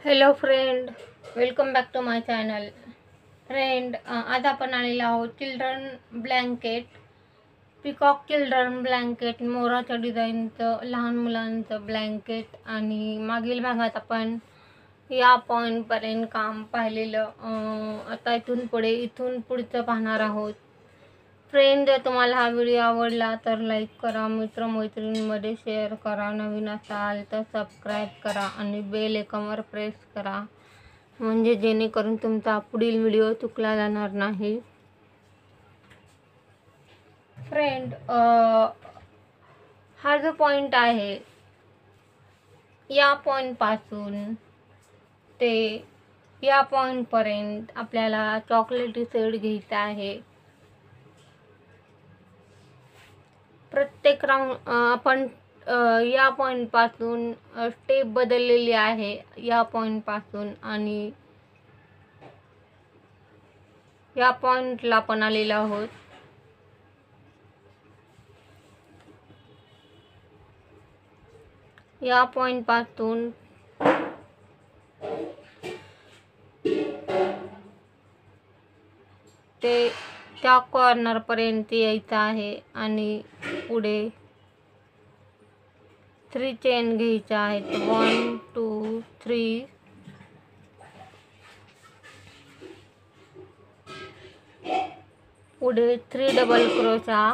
Hello friend, welcome back to my channel. Friend, आज आपण आलेलो आहोत children blanket, peacock children blanket, मोराच्या डिझाईनचं लहान मुलांचं ब्लँकेट. आणि मागील भागात आपण या पॉईंटपर्यंत काम पाहिलेलं. आता इथून पुढचं पाहणार आहोत. फ्रेंड, जर तुम्हाला हा व्हिडिओ आवडला तर लाईक करा, मित्रमैत्रिणींमध्ये शेअर करा, नवीन असाल तर सबस्क्राईब करा आणि बेल आयकॉनवर प्रेस करा, म्हणजे जेणेकरून तुमचा पुढील व्हिडिओ चुकला जाणार नाही. फ्रेंड, हा जो पॉईंट आहे या पॉईंटपासून ते या पॉईंटपर्यंत आपल्याला चॉकलेटी शेड घ्यायचा आहे. प्रत्येक राऊंड आपण या पॉईंटपासून स्टेप बदललेली आहे. या पॉईंटपासून आणि या पॉईंटला आपण आलेलो आहोत. या पॉईंटपासून ते त्या कॉर्नरपर्यंत यायचं आहे आणि पुढे 3 चेन घ्यायच्या आहेत. 1 2 3. पुढे 3 डबल क्रोशा,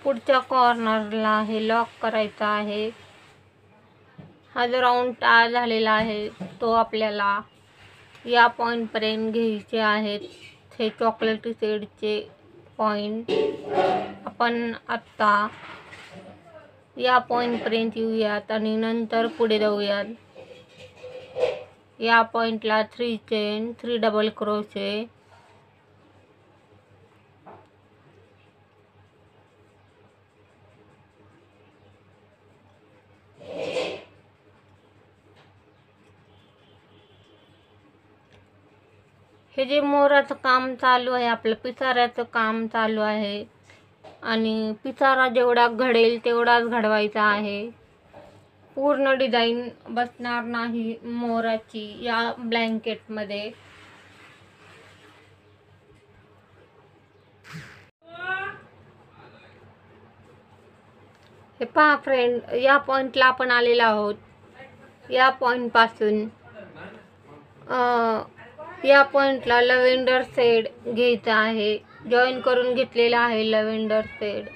पुढच्या कॉर्नरला हे लॉक करायचं आहे. हा जो राऊंड तयार झालेला आहे तो आपल्याला या पॉईंटपर्यंत घ्यायचे आहेत. हे चॉकलेटी शेडचे पॉईंट आपण आत्ता या पॉईंटपर्यंत येऊयात आणि नंतर पुढे जाऊयात. या पॉईंटला 3 चेन, 3 डबल क्रोशे, हे जे मोराचं काम चालू आहे, आपलं पिसाऱ्याचं काम चालू आहे आणि पिसारा जेवढा घडेल तेवढाच घडवायचा आहे. पूर्ण डिझाईन बसणार नाही मोराची या ब्लँकेटमध्ये. हे पहा फ्रेंड, या पॉईंटला आपण आलेलो आहोत. या पॉईंटपासून या पॉईंटला लव्हेंडर शेड घ्यायचा आहे. जॉईन करून घेतलेला आहे लव्हेंडर शेड.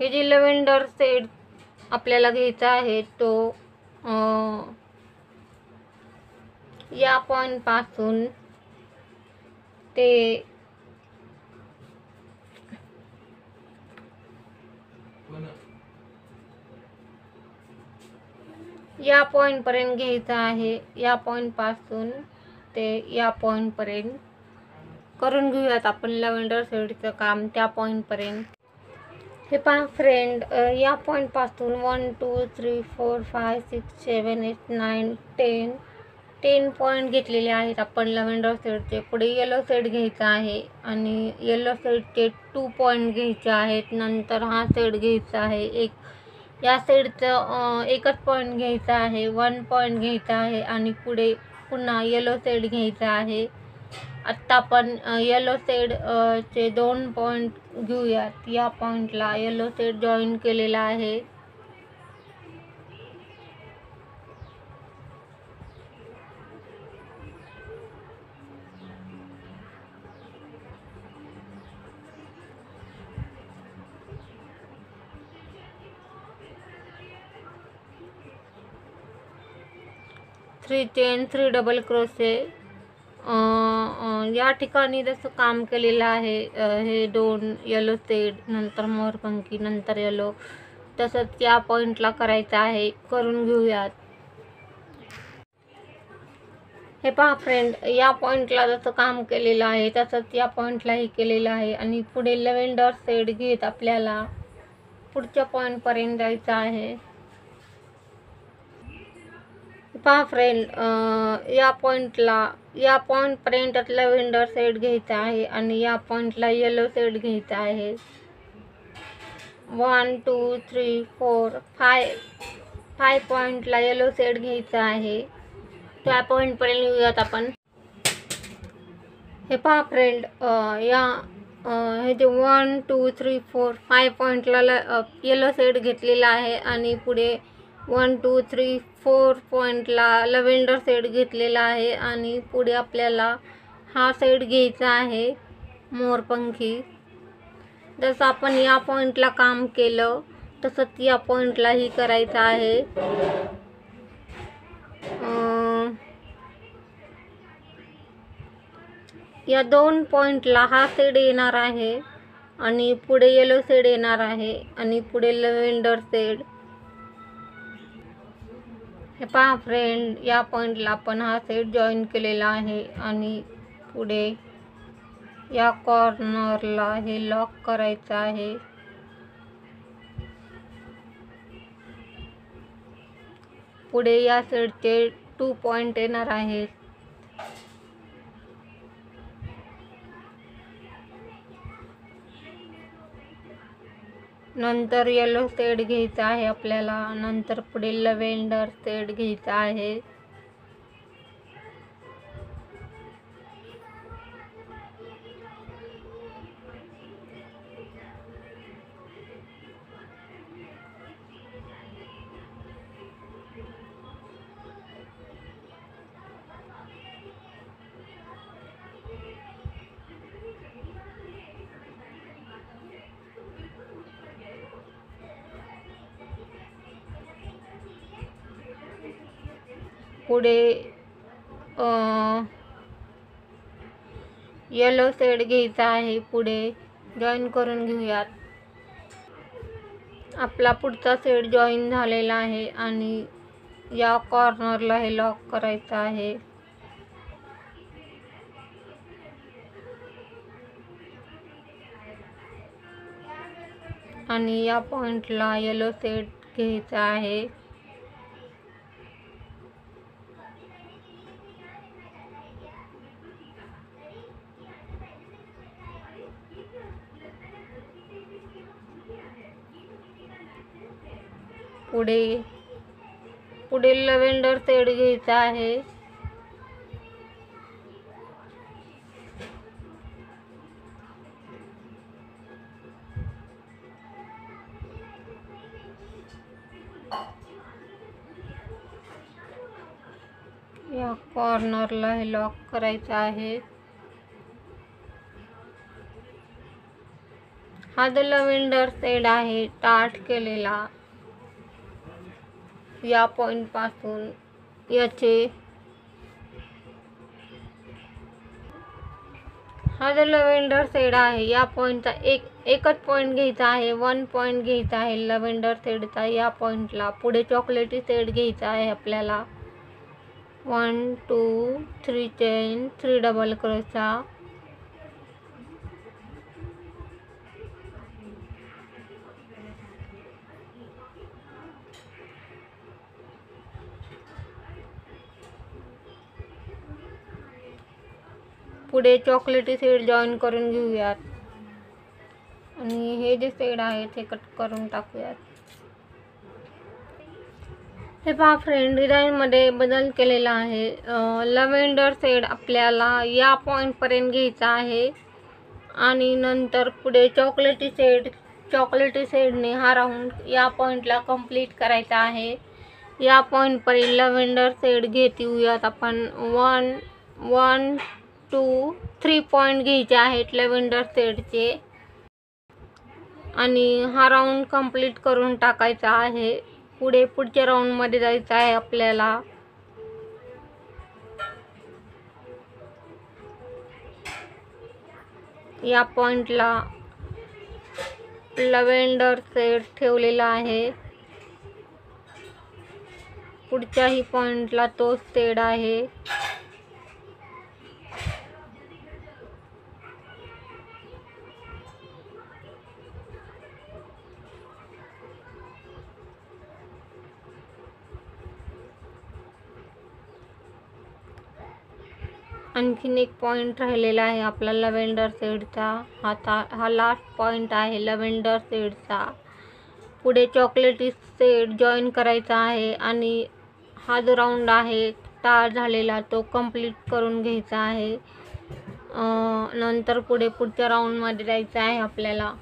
हे जे लव्हेंडर शेड आपल्याला घ्यायचा आहे तो या पॉईंटपासून ते या पॉईंटपर्यंत घ्यायचा आहे. या पॉईंटपासून ते या पॉईंटपर्यंत करून घेऊयात आपण लव्हेंडर शेडचं काम त्या पॉईंटपर्यंत. हे पहा फ्रेंड, या पॉईंटपासून 1 2 3 4 5 6 7 8 9 10 पॉईंट घेतलेले आहेत आपण लव्हेंडर शेडचे. पुढे येलो शेड घ्यायचा आहे आणि येलो शेडचे 2 पॉईंट घ्यायचे आहेत. नंतर हा शेड घ्यायचा आहे. या शेडचं एकच पॉईंट घ्यायचा आहे, 1 पॉईंट घ्यायचा आहे आणि पुढे पुन्हा येलो शेड घ्यायचा आहे. आत्ता आपण येलो शेड चे 2 पॉईंट घेऊयात. या पॉईंटला येलो शेड जॉईन केलेला आहे. Three chain, 3 double crochet. या ठिकाणी जसं काम केलेलं आहे, हे 2 येलो शेड, नंतर मोरपंखी, नंतर येलो, तसंच या पॉईंटला करायचं आहे. करून घेऊयात. हे पहा फ्रेंड, या पॉईंटला जसं काम केलेलं आहे तसंच या पॉईंटलाही केलेलं आहे आणि पुढे लव्हेंडर शेड घेत आपल्याला पुढच्या पॉईंटपर्यंत जायचं आहे. पहा फ्रेंड, या पॉईंटपर्यंत लव्हेंडर शेड घ्यायचा आहे आणि या पॉईंटला येलो शेड घ्यायचा आहे. 1 2 3 4 5 पॉईंटला येलो शेड घ्यायचा आहे. त्या पॉईंटपर्यंत येऊयात आपण. हे पहा फ्रेंड, हे जे 1 2 3 4 5 पॉईंटला येलो शेड घेतलेला आहे आणि पुढे 1 2 3 4 पॉईंटला लव्हेंडर शेड घेतलेला आहे आणि पुढे आपल्याला हा शेड घ्यायचा आहे मोरपंखी. जसं आपण या पॉईंटला काम केलं तसंच या पॉईंटलाही करायचं आहे. या 2 पॉईंटला हा शेड येणार आहे आणि पुढे येलो शेड येणार आहे आणि पुढे लव्हेंडर शेड. हे पहा फ्रेंड, या पॉईंटला आपण हा शेड जॉईन केलेला आहे आणि पुढे या कॉर्नरला हे लॉक करायचं आहे. पुढे या शेडचे 2 पॉईंट येणार आहेत. नंतर येलो शेड घ्यायचा आहे आपल्याला. नंतर पुढे लव्हेंडर शेड घ्यायचा आहे. पुढे येलो शेड घ्यायचा आहे. पुढे जॉईन करून घेऊयात. आपला पुढचा शेड जॉईन झालेला आहे आणि या कॉर्नरला हे लॉक करायचं आहे. आणि या पॉईंटला येलो शेड घ्यायचा आहे. पुढे लव्हेंडर शेड घ्यायचा आहे. या कॉर्नरला हे लॉक करायचं आहे. हा जो लव्हेंडर शेड आहे टार्ट केलेला, या पॉईंट पासून हा जो लव्हेंडर शेड आहे या पॉईंटचा एकच पॉईंट घ्यायचा आहे. 1 पॉईंट घ्यायचा आहे लव्हेंडर शेडचा. या पॉईंटला पुढे चॉकलेटी शेड घ्यायचा आहे आपल्याला. 1 2 3 चेन 3 डबल क्रोशा. पुढे चॉकलेटी शेड जॉईन करून घेऊयात आणि हे जे शेड आहे ते कट करून टाकूयात. हे पहा फ्रेंड, डिझाईनमध्ये बदल केलेला आहे. लव्हेंडर शेड आपल्याला या पॉईंटपर्यंत घ्यायचा आहे आणि नंतर पुढे चॉकलेटी शेडने हा राऊंड या पॉईंटला कंप्लीट करायचा आहे. या पॉईंटपर्यंत लव्हेंडर शेड घेत येऊयात आपण. 1 2 3 पॉईंट घ्यायचे आहेत लव्हेंडर शेडचे आणि हा राऊंड कंप्लीट करून टाकायचा आहे. पुढच्या राऊंडमध्ये जायचं आहे आपल्याला. या पॉईंटला लव्हेंडर शेड ठेवलेला आहे. पुढच्याही पॉईंटला तोच शेड आहे. आणखीन एक पॉईंट राहिलेला आहे आपला लव्हेंडर शेडचा. हा लास्ट पॉईंट आहे लव्हेंडर शेडचा. पुढे चॉकलेटी शेड जॉईन करायचा आहे आणि हा जो राऊंड आहे टाळ झालेला तो कंप्लीट करून घ्यायचा आहे. नंतर पुढच्या राऊंडमध्ये जायचं आहे आपल्याला.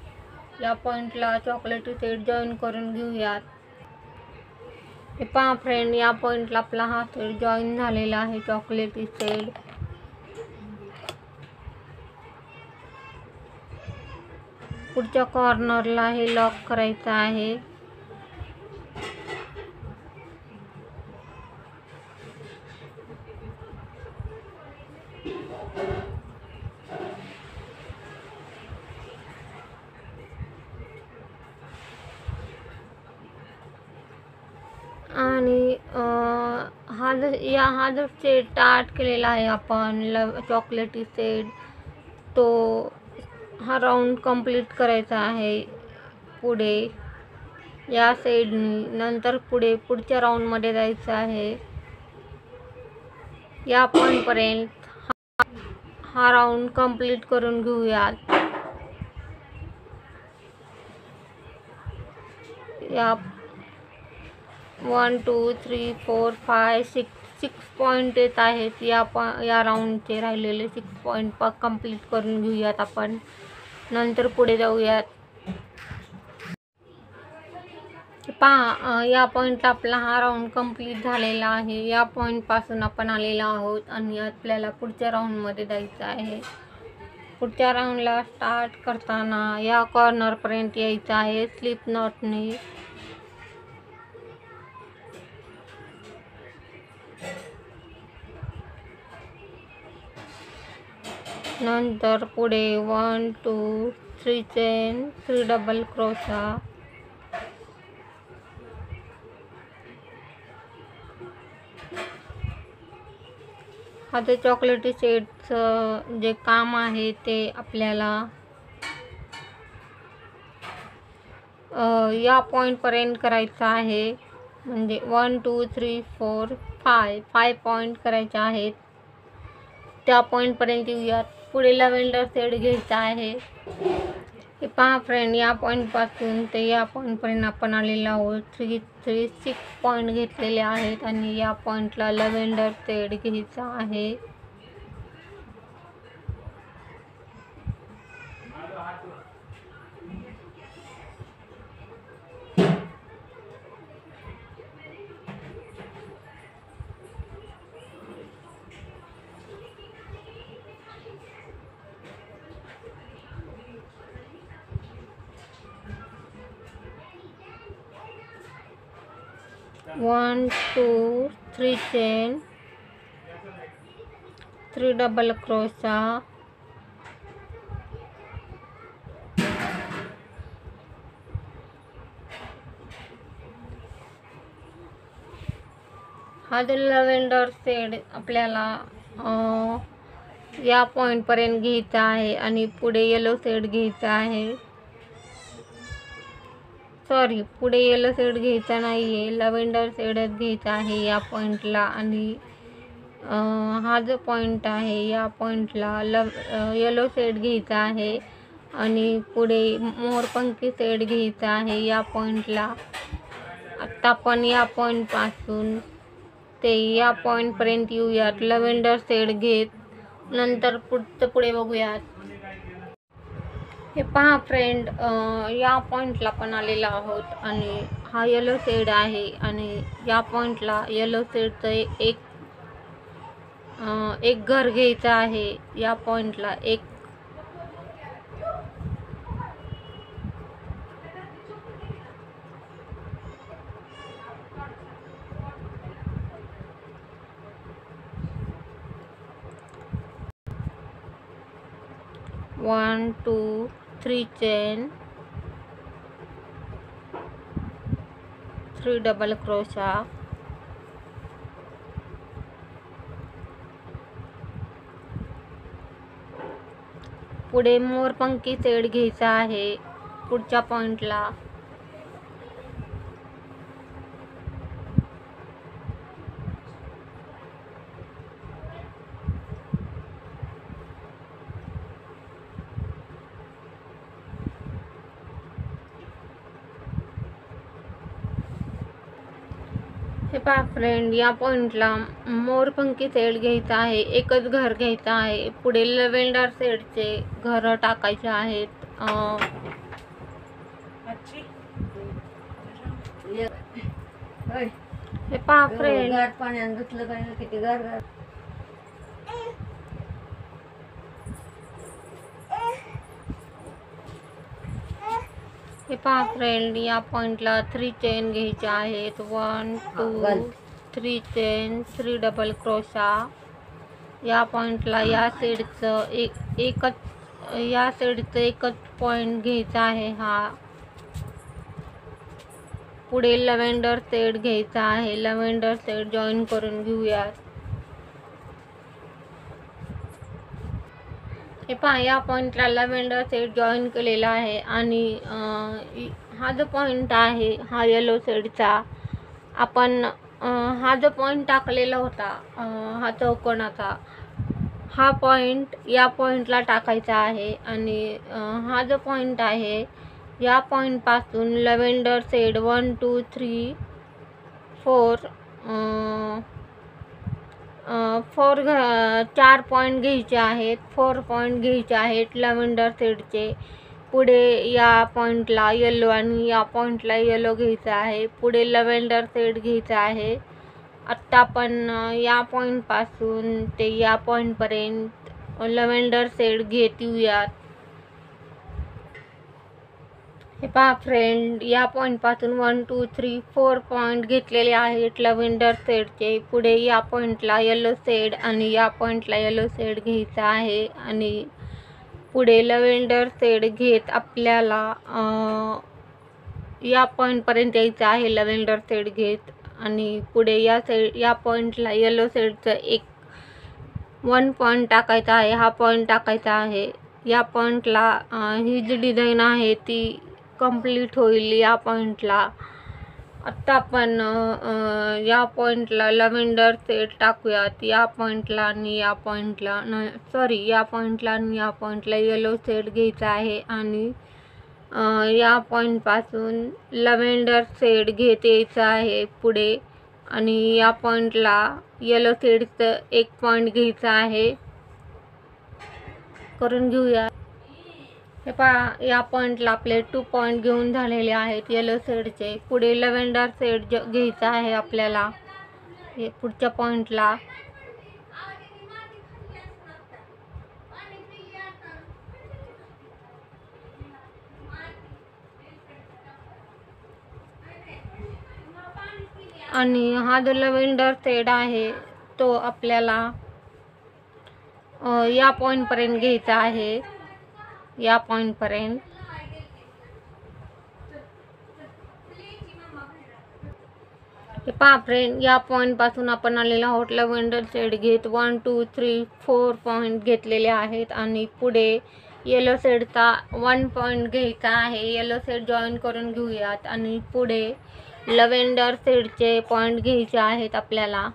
या पॉईंटला चॉकलेटी शेड जॉईन करून घेऊयात. हे पहा फ्रेंड, या पॉईंटला आपला हा शेड जॉईन झालेला आहे चॉकलेटी शेड. पुढच्या कॉर्नरला हे लॉक करायचं आहे. आणि हा जो शेड स्टार्ट केलेला आहे आपण चॉकलेटी शेड, तो हा राऊंड कंप्लीट करायचा आहे पुढे या शेडनी. नंतर पुढच्या राऊंडमध्ये जायचं आहे. या पॉईंटपर्यंत हा राऊंड कंप्लीट करून घेऊयात. या 1 2 3 4 5 6 पॉईंट येत आहेत. या राऊंडचे राहिलेले 6 पॉईंट कंप्लीट करून घेऊयात आपण. नंतर पुढे जाऊयात. पहा, या पॉईंटला आपला हा राऊंड कंप्लीट झालेला आहे. या पॉईंटपासून आपण आलेलो आहोत आणि आपल्याला पुढच्या राऊंडमध्ये जायचं आहे. पुढच्या राऊंडला स्टार्ट करताना या कॉर्नरपर्यंत यायचं आहे स्लिप नॉटने. नंतर पुढे 1 2 3 चेन 3 डबल क्रोशा. आता चॉकलेटी शेडचं जे काम आहे ते आपल्याला या पॉईंटपर्यंत करायचं आहे. म्हणजे 1 2 3 4 5 पॉईंट करायचे आहेत. त्या पॉईंटपर्यंत येऊयात. पुढे लव्हेंडर शेड घ्यायचा आहे. हे पहा फ्रेंड, या पॉईंटपासून ते या पॉईंटपर्यंत आपण आलेलो आहोत. 6 पॉईंट घेतलेले आहेत आणि या पॉईंटला लव्हेंडर शेड घ्यायचा आहे. One 2 3 chain 3 double crochet. हा जो लव्हेंडर शेड आपल्याला या पॉईंटपर्यंत घ्यायचा आहे आणि पुढे येलो शेड घ्यायचा आहे. पुढे येलो शेड घ्यायचा नाही आहे, लव्हेंडर शेडच घ्यायचा आहे या पॉईंटला. आणि हा जो पॉईंट आहे या पॉईंटला येलो शेड घ्यायचा आहे आणि पुढे मोरपंखी शेड घ्यायचा आहे या पॉईंटला. आत्ता आपण या पॉईंटपासून ते या पॉईंटपर्यंत येऊयात लव्हेंडर शेड घेत. नंतर पुढे बघूयात. हे पहा फ्रेंड, या पॉईंटला पण आलेलो आहोत आणि हा येलो शेड आहे आणि या पॉईंटला येलो शेडचं एक घर घ्यायचं आहे. या पॉईंटला एक 1 2 3 चेन 3 डबल क्रोशा. पुढे मोरपंखी शेड घ्यायचा आहे पुढच्या पॉईंटला. हे पहा फ्रेंड, या पॉइंटला मोरपंखी शेड घ्यायचा आहे, एकच घर घ्यायचं आहे. पुढे लव्हेंडर शेडचे घर टाकायचे आहेत. हे पहा फ्रेंड, पाण्यात धुतलं काय किती गार गार. हे पहा फ्रेंड, या पॉइंटला 3 चेन घ्यायच्या आहेत. 1 2 3 चेन, 3 डबल क्रोशा. या पॉइंटला या साईडचं एकच पॉइंट घ्यायचा आहे. हा पुढे लव्हेंडर शेड घ्यायचा आहे. लव्हेंडर शेड जॉईन करून घेऊयात. हे पहा, या पॉइंटला लव्हेंडर शेड जॉईन केलेला आहे आणि हा जो पॉइंट आहे हा येलो शेडचा, आपण हा जो पॉइंट टाकलेला होता हा चौकोनाचा, हा पॉइंट या पॉइंटला टाकायचा आहे. आणि हा जो पॉइंट आहे या पॉइंटपासून लव्हेंडर शेड 1 2 3 4 4 पॉइंट घ्यायचे आहेत. 4 पॉइंट घ्यायचे आहेत लव्हेंडर शेडचे. पुढे या पॉइंटला येलो आणि या पॉइंटला येलो घ्यायचा आहे. पुढे लव्हेंडर शेड घ्यायचा आहे. आत्ता आपण या पॉइंटपासून ते या पॉइंटपर्यंत लव्हेंडर शेड घेत येऊयात. हे पहा फ्रेंड, या पॉइंटपासून 1 2 3 4 पॉइंट घेतलेले आहेत लव्हेंडर शेडचे. पुढे या पॉइंटला येलो शेड आणि या पॉइंटला येलो शेड घ्यायचा आहे. आणि पुढे लव्हेंडर शेड घेत आपल्याला या पॉइंटपर्यंत यायचं आहे लव्हेंडर शेड घेत. आणि पुढे या पॉइंटला येलो शेडचं 1 पॉइंट टाकायचा आहे. हा पॉइंट टाकायचा आहे. या पॉइंटला ही जी डिझाईन आहे ती कंप्लीट होईल या पॉइंटला. आत्ता आपण या पॉइंटला लव्हेंडर शेड टाकूयात. या पॉइंटला आणि या पॉइंटला या पॉइंटला आणि या पॉइंटला येलो शेड घ्यायचा आहे. आणि या पॉइंटपासून लव्हेंडर शेड घेत यायचं आहे पुढे. आणि या पॉइंटला येलो शेडचं 1 पॉइंट घ्यायचा आहे. करून घेऊया. हे पहा, या पॉइंटला आपले 2 पॉइंट घेऊन झालेले आहेत येलो शेडचे. पुढे लव्हेंडर शेड घ्यायचा आहे आपल्याला हे पुढच्या पॉइंटला. आणि हा जो लव्हेंडर शेड आहे तो आपल्याला या पॉइंटपर्यंत घ्यायचा आहे. या पॉइंटपर्यंत. हे पहा फ्रेंड, या पॉइंटपासून आपण आलेला आहोत लव्हेंडर शेड घेत 1 2 3 4 पॉइंट घेतलेले आहेत. आणि पुढे येलो शेडचा 1 पॉइंट घ्यायचा आहे. येलो शेड जॉईन करून घेऊयात. आणि पुढे लव्हेंडर शेडचे पॉइंट घ्यायचे आहेत आपल्याला.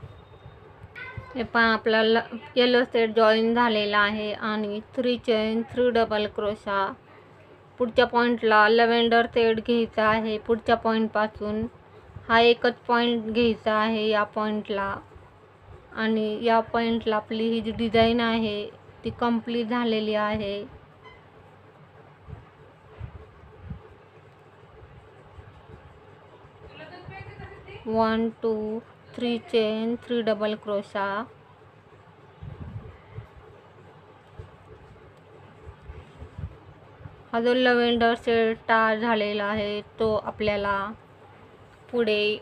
हे पहा, आपला येलो शेड जॉईन झालेला आहे. आणि 3 चेन 3 डबल क्रोशा. पुढच्या पॉइंटला लव्हेंडर शेड घ्यायचा आहे. पुढच्या पॉइंटपासून हा एकच पॉइंट घ्यायचा आहे या पॉइंटला. आणि या पॉइंटला आपली ही जी डिझाईन आहे ती कंप्लीट झालेली आहे. One 2 3 chain 3 double crochet. हा जो लव्हेंडर शेड तयार झालेला आहे तो आपल्याला पुढे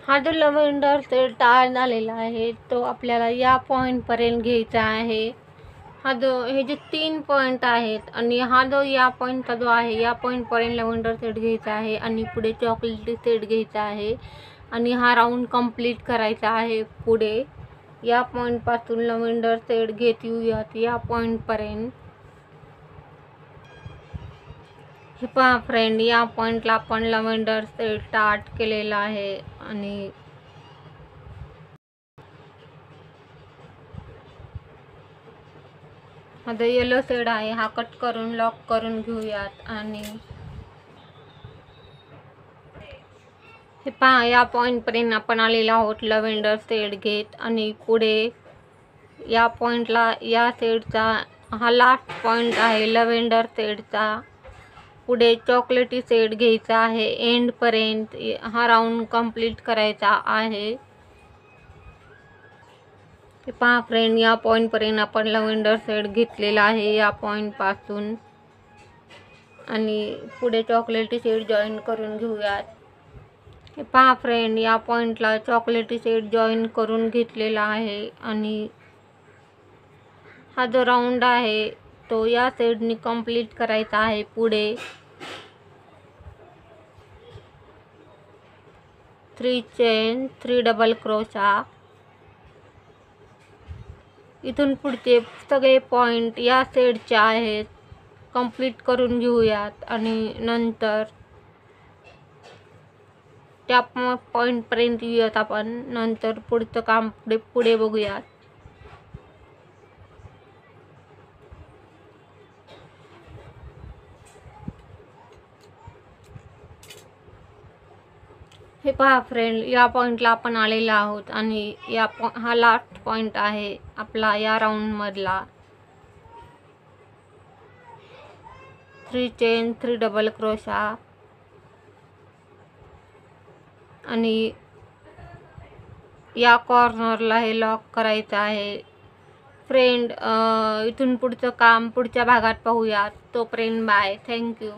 हा जो लव्हेंडर शेड तयार झालेला आहे तो आपल्याला या पॉइंटपर्यंत घ्यायचा आहे. हे जे 3 पॉइंट आहेत आणि हा जो या पॉइंटचा जो आहे या पॉइंटपर्यंत लव्हेंडर शेड घ्यायचा आहे. आणि पुढे चॉकलेटी शेड घ्यायचा आहे. आणि हा राऊंड कंप्लीट करायचा आहे. पुढे या पॉइंटपासून लव्हेंडर शेड घेत येऊयात या पॉइंटपर्यंत. हे पहा फ्रेंड, या पॉइंटला आपण लव्हेंडर शेड स्टार्ट केलेला आहे. आणि हा जो येलो शेड आहे हा कट करून लॉक करून घेऊयात. आणि हे पहा, या पॉईंटपर्यंत आपण आलेलो आहोत लव्हेंडर शेड घेत. आणि पुढे या पॉईंटला या शेडचा हा लास्ट पॉईंट आहे लव्हेंडर शेडचा. पुढे चॉकलेटी शेड घ्यायचा आहे एंडपर्यंत. हा राऊंड कंप्लीट करायचा आहे. हे पहा फ्रेंड, या पॉईंटपर्यंत आपण लव्हेंडर शेड घेतलेला आहे या पॉईंटपासून. आणि पुढे चॉकलेटी शेड जॉईन करून घेऊयात. हे पहा फ्रेंड, या पॉईंटला चॉकलेटी शेड जॉईन करून घेतलेला आहे. आणि हा जो राऊंड आहे तो या शेडनी कंप्लीट करायचा आहे. पुढे 3 चेन 3 डबल क्रोशा. इथून पुढचे सगळे पॉईंट या शेडचे आहेत, कंप्लीट करून घेऊयात. आणि नंतर त्या पॉईंटपर्यंत येऊयात आपण. नंतर पुढचं काम पुढे बघूयात. हे पहा फ्रेंड, या पॉईंटला आपण आलेलो आहोत. आणि हा लास्ट पॉईंट आहे आपला या राऊंडमधला. 3 चेन 3 डबल क्रोशा. आणि या कॉर्नरला हे लॉक करायचं आहे. फ्रेंड, इथून पुढचं काम पुढच्या भागात पाहूयात. तोपर्यंत बाय. थँक्यू.